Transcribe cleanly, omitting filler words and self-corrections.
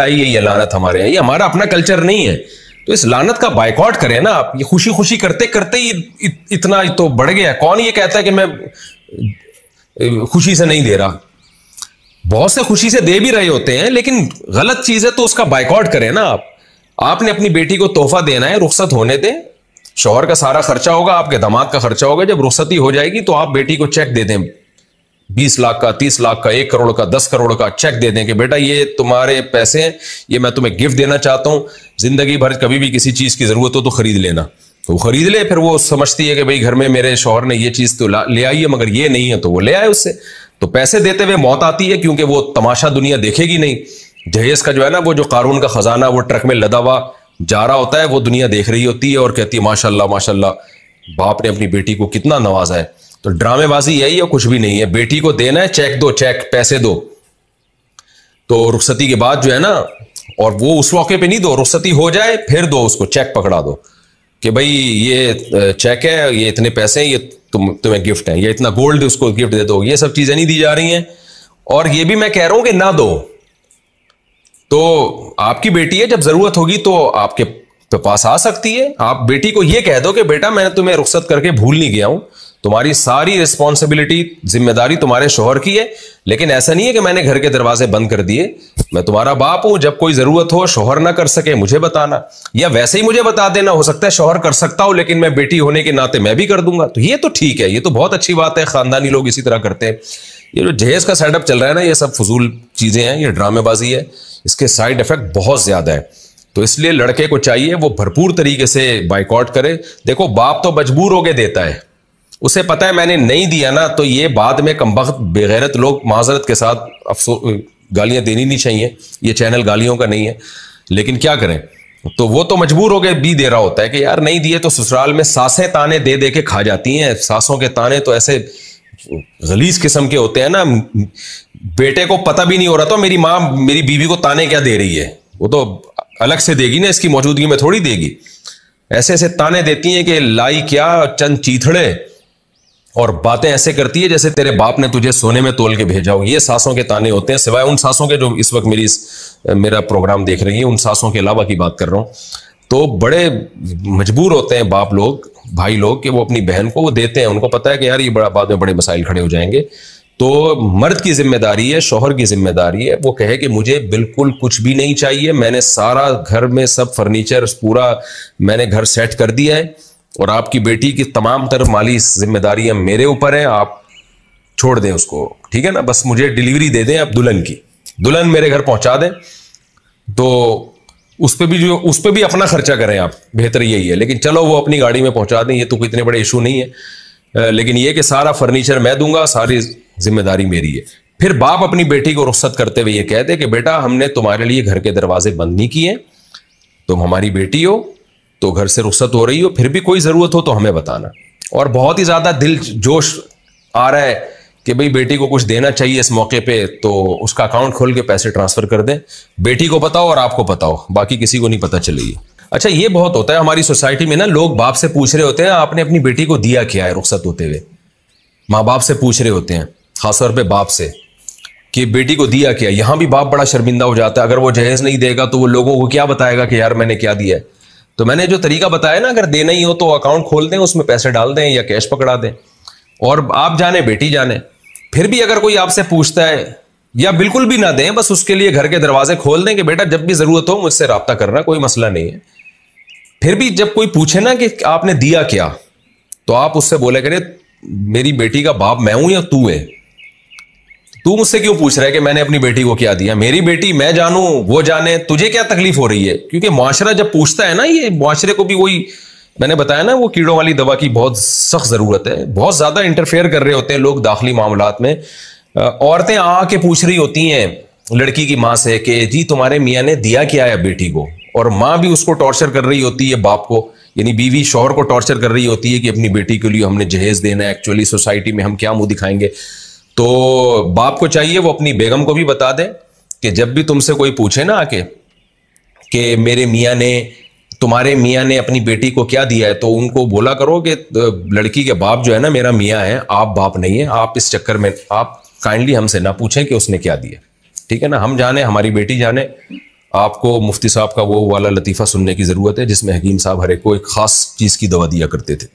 यही है लानत हमारे यहाँ, ये हमारा अपना कल्चर नहीं है। तो इस लानत का बायकॉट करें ना आप। ये खुशी खुशी करते करते ही इतना तो बढ़ गया। कौन ये कहता है कि मैं खुशी से नहीं दे रहा? बहुत से खुशी से दे भी रहे होते हैं, लेकिन गलत चीज है तो उसका बायकॉट करें ना आप। आपने अपनी बेटी को तोहफा देना है, रुखसत होने दें। शौहर का सारा खर्चा होगा, आपके दामाद का खर्चा होगा। जब रुखसती हो जाएगी तो आप बेटी को चेक दे दें, 20 लाख का, 30 लाख का, 1 करोड़ का, 10 करोड़ का चेक दे दें कि बेटा ये तुम्हारे पैसे हैं, ये मैं तुम्हें गिफ्ट देना चाहता हूं। जिंदगी भर कभी भी किसी चीज की जरूरत हो तो खरीद लेना। तो खरीद ले। फिर वो समझती है कि भाई घर में मेरे शौहर ने ये चीज तो ले आई है, मगर ये नहीं है, तो वो ले आए उससे। तो पैसे देते हुए मौत आती है, क्योंकि वो तमाशा दुनिया देखेगी नहीं। जहेज का जो है ना, वो जो कारून का खजाना वो ट्रक में लदा हुआ जा रहा होता है, वो दुनिया देख रही होती है और कहती है माशाल्लाह माशाल्लाह, बाप ने अपनी बेटी को कितना नवाजा है। तो ड्रामेबाजी यही है, कुछ भी नहीं है। बेटी को देना है, चेक दो, चेक पैसे दो। तो रुखसती के बाद जो है ना, और वो उस मौके पे नहीं दो, रुखसती हो जाए फिर दो उसको, चेक पकड़ा दो कि भाई ये चेक है, ये इतने पैसे हैं, ये तुम्हें गिफ्ट है, ये इतना गोल्ड उसको गिफ्ट दे दो। ये सब चीजें नहीं दी जा रही हैं। और ये भी मैं कह रहा हूं कि ना दो। तो आपकी बेटी है, जब जरूरत होगी तो आपके पास आ सकती है। आप बेटी को ये कह दो कि बेटा मैंने तुम्हें रुखसत करके भूल नहीं गया हूं, तुम्हारी सारी रिस्पॉन्सिबिलिटी, जिम्मेदारी तुम्हारे शौहर की है। लेकिन ऐसा नहीं है कि मैंने घर के दरवाजे बंद कर दिए। मैं तुम्हारा बाप हूं, जब कोई जरूरत हो, शौहर ना कर सके, मुझे बताना, या वैसे ही मुझे बता देना। हो सकता है शौहर कर सकता हो, लेकिन मैं बेटी होने के नाते मैं भी कर दूंगा। तो ये तो ठीक है, ये तो बहुत अच्छी बात है। खानदानी लोग इसी तरह करते हैं। ये जो जहेज का सेटअप चल रहा है ना, ये सब फजूल चीजें हैं, ये ड्रामेबाजी है। इसके साइड इफेक्ट बहुत ज्यादा है। तो इसलिए लड़के को चाहिए वो भरपूर तरीके से बाइकआउट करे। देखो, बाप तो मजबूर होके देता है, उसे पता है मैंने नहीं दिया ना तो ये बाद में कमबख्त बेगैरत लोग माजरत के साथ अफसोस गालियां देनी नहीं चाहिए। ये चैनल गालियों का नहीं है, लेकिन क्या करें। तो वो तो मजबूर होकर भी दे रहा होता है कि यार नहीं दिए तो ससुराल में सासें ताने दे दे के खा जाती हैं। सासों के ताने तो ऐसे गलीज किस्म के होते हैं ना, बेटे को पता भी नहीं हो रहा तो मेरी माँ मेरी बीवी को ताने क्या दे रही है, वो तो अलग से देगी ना, इसकी मौजूदगी में थोड़ी देगी। ऐसे ऐसे ताने देती हैं कि लाई क्या चंद चीथड़े, और बातें ऐसे करती है जैसे तेरे बाप ने तुझे सोने में तोल के भेजा हो। ये सासों के ताने होते हैं, सिवाय उन सासों के जो इस वक्त मेरा प्रोग्राम देख रही है, उन सासों के अलावा की बात कर रहा हूं। तो बड़े मजबूर होते हैं बाप लोग, भाई लोग, कि वो अपनी बहन को वो देते हैं। उनको पता है कि यार ये बड़ा बाद में बड़े मसाइल खड़े हो जाएंगे। तो मर्द की जिम्मेदारी है, शौहर की जिम्मेदारी है, वो कहे कि मुझे बिल्कुल कुछ भी नहीं चाहिए, मैंने सारा घर में सब फर्नीचर पूरा मैंने घर सेट कर दिया है, और आपकी बेटी की तमाम तरह माली जिम्मेदारियां मेरे ऊपर है, आप छोड़ दें उसको, ठीक है ना। बस मुझे डिलीवरी दे दें आप दुल्हन की, दुल्हन मेरे घर पहुंचा दें। तो उस पर भी अपना खर्चा करें आप, बेहतर यही है। लेकिन चलो वो अपनी गाड़ी में पहुंचा दें, ये तो कोई इतने बड़े इशू नहीं है। लेकिन ये कि सारा फर्नीचर मैं दूंगा, सारी जिम्मेदारी मेरी है। फिर बाप अपनी बेटी को रुखसत करते हुए ये कहते कि बेटा हमने तुम्हारे लिए घर के दरवाजे बंद नहीं किए, तुम हमारी बेटी हो, तो घर से रुखसत हो रही हो, फिर भी कोई जरूरत हो तो हमें बताना। और बहुत ही ज्यादा दिल जोश आ रहा है कि भाई बेटी को कुछ देना चाहिए इस मौके पे, तो उसका अकाउंट खोल के पैसे ट्रांसफर कर दें। बेटी को बताओ और आपको बताओ, बाकी किसी को नहीं पता चलेगी। अच्छा, ये बहुत होता है हमारी सोसाइटी में ना, लोग बाप से पूछ रहे होते हैं आपने अपनी बेटी को दिया क्या है रुखसत होते हुए। माँ बाप से पूछ रहे होते हैं, खासतौर पे बाप से, कि बेटी को दिया क्या। यहां भी बाप बड़ा शर्मिंदा हो जाता है। अगर वो जहेज नहीं देगा तो वो लोगों को क्या बताएगा कि यार मैंने क्या दिया है। तो मैंने जो तरीका बताया ना, अगर देना ही हो तो अकाउंट खोल दें, उसमें पैसे डाल दें या कैश पकड़ा दें, और आप जाने बेटी जाने। फिर भी अगर कोई आपसे पूछता है, या बिल्कुल भी ना दें, बस उसके लिए घर के दरवाजे खोल दें कि बेटा जब भी जरूरत हो मुझसे राब्ता करना, कोई मसला नहीं है। फिर भी जब कोई पूछे ना कि आपने दिया क्या, तो आप उससे बोले करें मेरी बेटी का बाप मैं हूं या तू है, तू मुझसे क्यों पूछ रहा है कि मैंने अपनी बेटी को क्या दिया। मेरी बेटी मैं जानूं, वो जाने, तुझे क्या तकलीफ हो रही है। क्योंकि मुआशरा जब पूछता है ना, ये मुआशरे को भी वही मैंने बताया ना, वो कीड़ों वाली दवा की बहुत सख्त जरूरत है। बहुत ज्यादा इंटरफेयर कर रहे होते हैं लोग दाखिली मामलात में। औरतें आके पूछ रही होती हैं लड़की की माँ से कि जी तुम्हारे मियाँ ने दिया क्या है बेटी को, और माँ भी उसको टॉर्चर कर रही होती है बाप को, यानी बीवी शौहर को टॉर्चर कर रही होती है कि अपनी बेटी के लिए हमने जहेज देना है, एक्चुअली सोसाइटी में हम क्या मुंह दिखाएंगे। तो बाप को चाहिए वो अपनी बेगम को भी बता दे कि जब भी तुमसे कोई पूछे ना आके कि मेरे मियाँ ने, तुम्हारे मियाँ ने अपनी बेटी को क्या दिया है, तो उनको बोला करो कि लड़की के बाप जो है ना मेरा मियाँ है, आप बाप नहीं है। आप इस चक्कर में आप काइंडली हमसे ना पूछें कि उसने क्या दिया, ठीक है ना। हम जाने, हमारी बेटी जाने, आपको मुफ्ती साहब का वो वाला लतीफ़ा सुनने की ज़रूरत है जिसमें हकीम साहब हर एक को एक ख़ास चीज़ की दवा दिया करते थे।